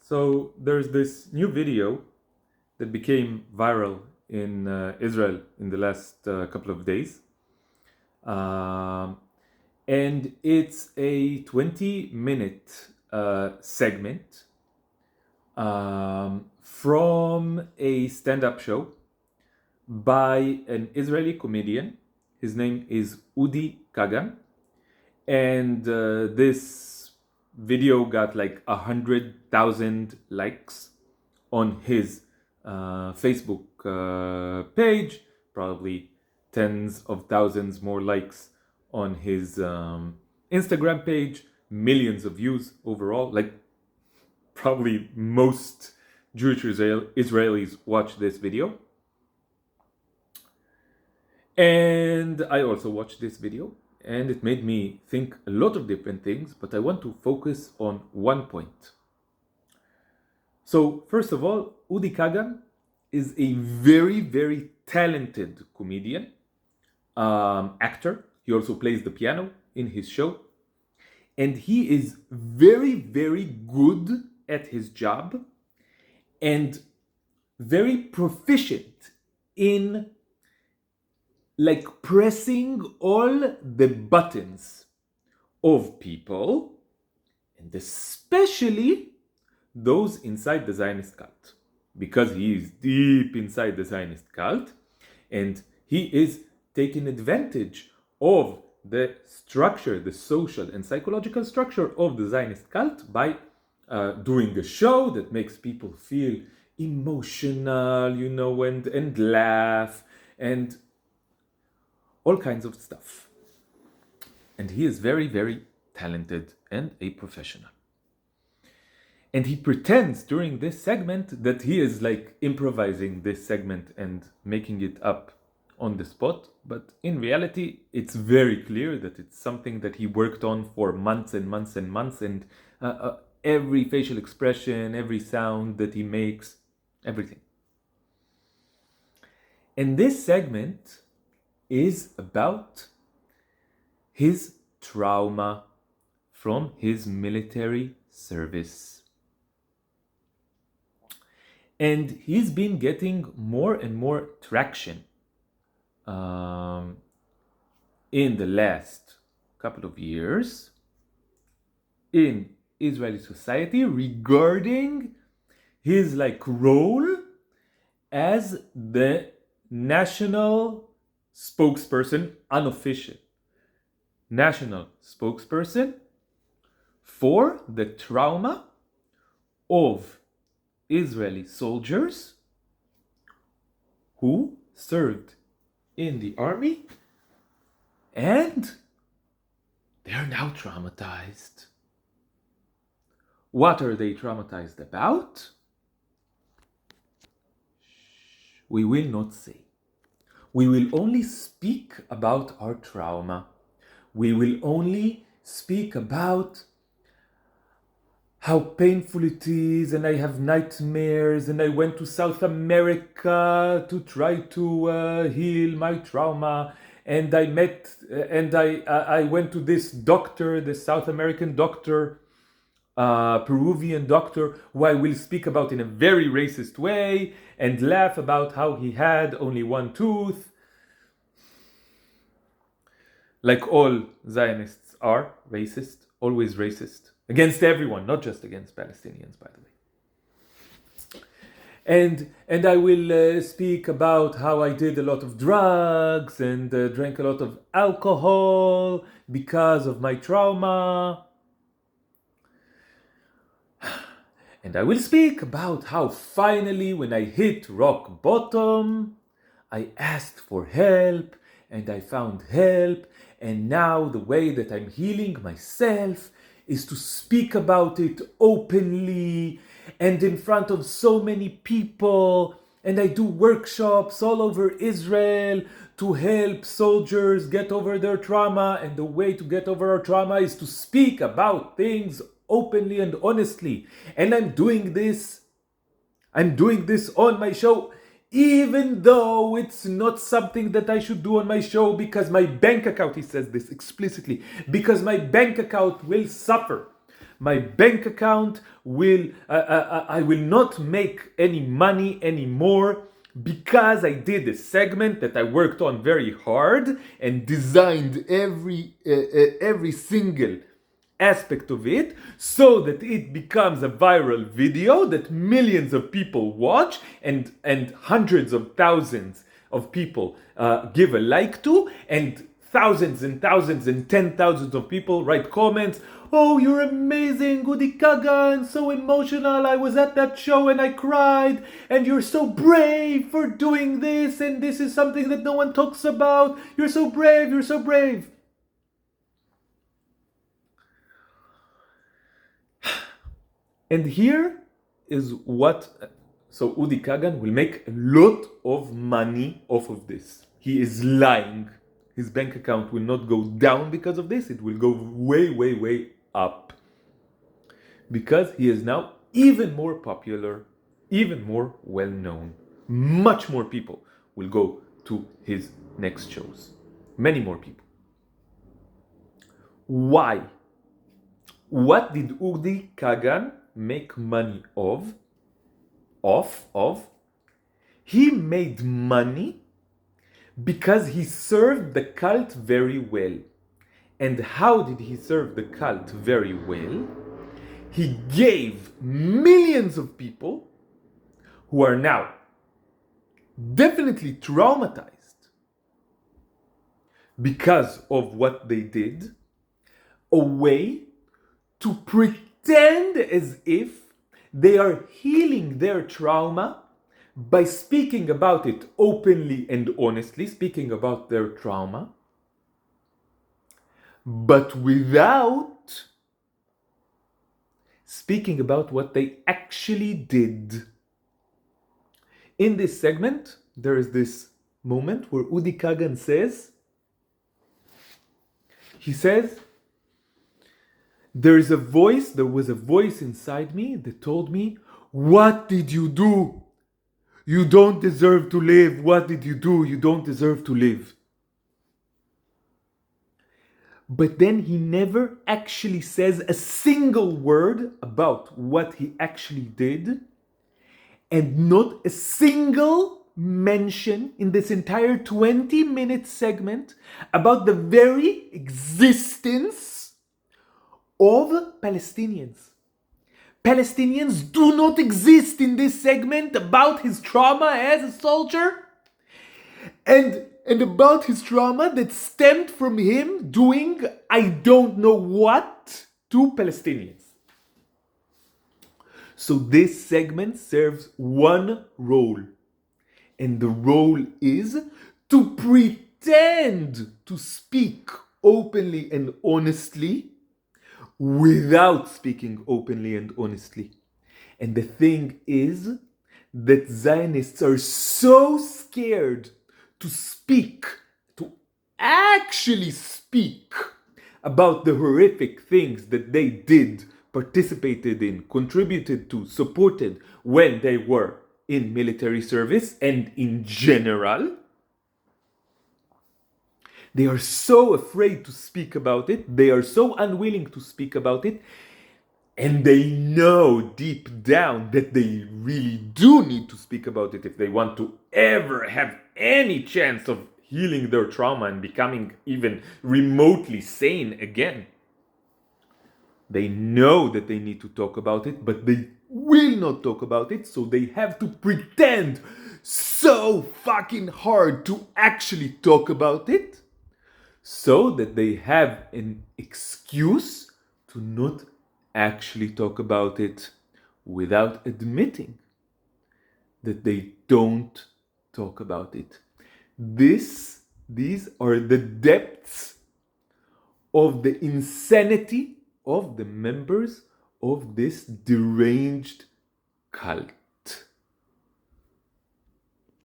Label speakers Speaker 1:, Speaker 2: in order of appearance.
Speaker 1: So there's this new video that became viral in Israel in the last couple of days. And it's a 20-minute segment from a stand-up show by an Israeli comedian. His name is Udi Kagan. And this video got like 100,000 likes on his Facebook page, probably tens of thousands more likes on his Instagram page, millions of views overall. Like probably most Jewish Israelis watch this video. And I also watched this video, and it made me think a lot of different things, but I want to focus on one point. So, first of all, Udi Kagan is a very, very talented comedian, actor. He also plays the piano in his show. And he is very, very good at his job and very proficient in like pressing all the buttons of people, and especially those inside the Zionist cult, because he is deep inside the Zionist cult, and he is taking advantage of the structure, the social and psychological structure of the Zionist cult by doing a show that makes people feel emotional, and laugh, and all kinds of stuff. And he is very, very talented and a professional. And he pretends during this segment that he is like improvising this segment and making it up on the spot. But in reality, it's very clear that it's something that he worked on for months and months and months. And every facial expression, every sound that he makes, everything. And this segment is about his trauma from his military service. And he's been getting more and more traction in the last couple of years in Israeli society regarding his role as the national spokesperson, unofficial national spokesperson for the trauma of Israeli soldiers who served in the army and they're now traumatized. What are they traumatized about? We will not say. We will only speak about our trauma. We will only speak about how painful it is, and I have nightmares, and I went to South America to try to heal my trauma, and I went to this doctor, the South American doctor, Peruvian doctor, who I will speak about in a very racist way and laugh about how he had only one tooth. Like all Zionists are racist, always racist, against everyone, not just against Palestinians, by the way. And I will speak about how I did a lot of drugs and drank a lot of alcohol because of my trauma. And I will speak about how finally, when I hit rock bottom, I asked for help and I found help. And now the way that I'm healing myself is to speak about it openly and in front of so many people. And I do workshops all over Israel to help soldiers get over their trauma. And the way to get over our trauma is to speak about things openly and honestly. And I'm doing this on my show, even though it's not something that I should do on my show, because my bank account, he says this explicitly, because my bank account will suffer. My bank account will, I will not make any money anymore because I did a segment that I worked on very hard and designed every single aspect of it so that it becomes a viral video that millions of people watch and hundreds of thousands of people give a like to, and thousands and thousands and 10,000s of people write comments. Oh, you're amazing, Udi Kagan, so emotional. I was at that show and I cried, and you're so brave for doing this, and this is something that no one talks about. You're so brave, you're so brave. And here is what, so Udi Kagan will make a lot of money off of this. He is lying. His bank account will not go down because of this. It will go way, way, way up. Because he is now even more popular, even more well known. Much more people will go to his next shows. Many more people. Why? What did Udi Kagan make money of? He made money because he served the cult very well. And how did he serve the cult very well? He gave millions of people who are now definitely traumatized because of what they did a way to pretend as if they are healing their trauma by speaking about it openly and honestly, speaking about their trauma, but without speaking about what they actually did. In this segment, there is this moment where Udi Kagan says, there was a voice inside me that told me, what did you do? You don't deserve to live. What did you do? You don't deserve to live. But then he never actually says a single word about what he actually did, and not a single mention in this entire 20-minute segment about the very existence of Palestinians. Palestinians do not exist in this segment about his trauma as a soldier and about his trauma that stemmed from him doing I don't know what to Palestinians. So this segment serves one role, and the role is to pretend to speak openly and honestly without speaking openly and honestly. And the thing is that Zionists are so scared to speak, to actually speak about the horrific things that they did, participated in, contributed to, supported when they were in military service and in general. They are so afraid to speak about it. They are so unwilling to speak about it. And they know deep down that they really do need to speak about it if they want to ever have any chance of healing their trauma and becoming even remotely sane again. They know that they need to talk about it, but they will not talk about it, so they have to pretend so fucking hard to actually talk about it, so that they have an excuse to not actually talk about it without admitting that they don't talk about it. These are the depths of the insanity of the members of this deranged cult.